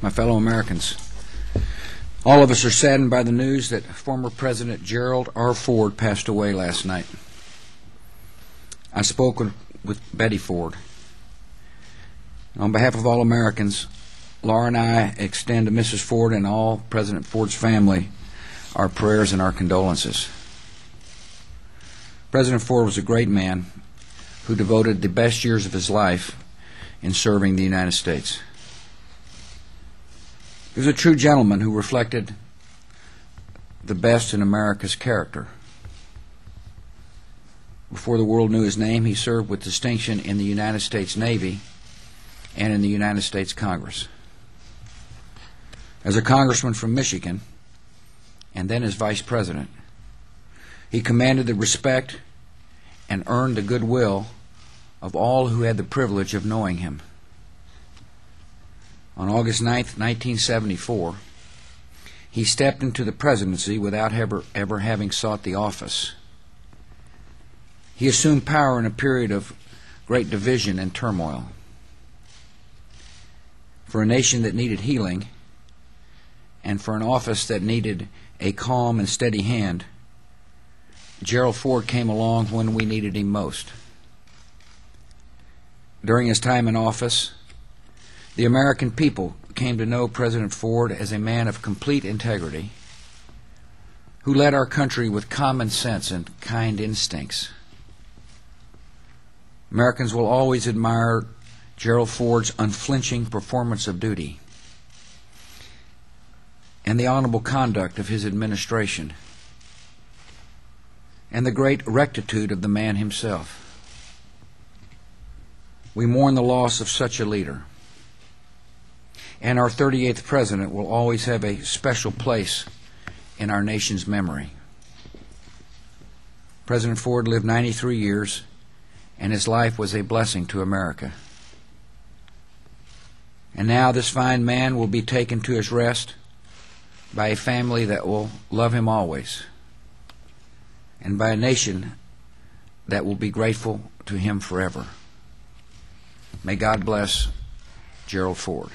my fellow Americans, all of us are saddened by the news that former President Gerald R. Ford passed away last night. I spoke with Betty Ford. On behalf of all Americans, Laura and I extend to Mrs. Ford and all President Ford's family our prayers and our condolences. President Ford was a great man who devoted the best years of his life in serving the United States. He was a true gentleman who reflected the best in America's character. Before the world knew his name, he served with distinction in the United States Navy and in the United States Congress. As a congressman from Michigan, and then as vice president, he commanded the respect and earned the goodwill of all who had the privilege of knowing him. On August 9, 1974, he stepped into the presidency without ever having sought the office. He assumed power in a period of great division and turmoil. For a nation that needed healing, and for an office that needed a calm and steady hand, Gerald Ford came along when we needed him most. During his time in office, the American people came to know President Ford as a man of complete integrity, who led our country with common sense and kind instincts. Americans will always admire Gerald Ford's unflinching performance of duty and the honorable conduct of his administration and the great rectitude of the man himself. We mourn the loss of such a leader, and our 38th president will always have a special place in our nation's memory. President Ford lived 93 years, and his life was a blessing to America. And now this fine man will be taken to his rest by a family that will love him always, and by a nation that will be grateful to him forever. May God bless Gerald Ford.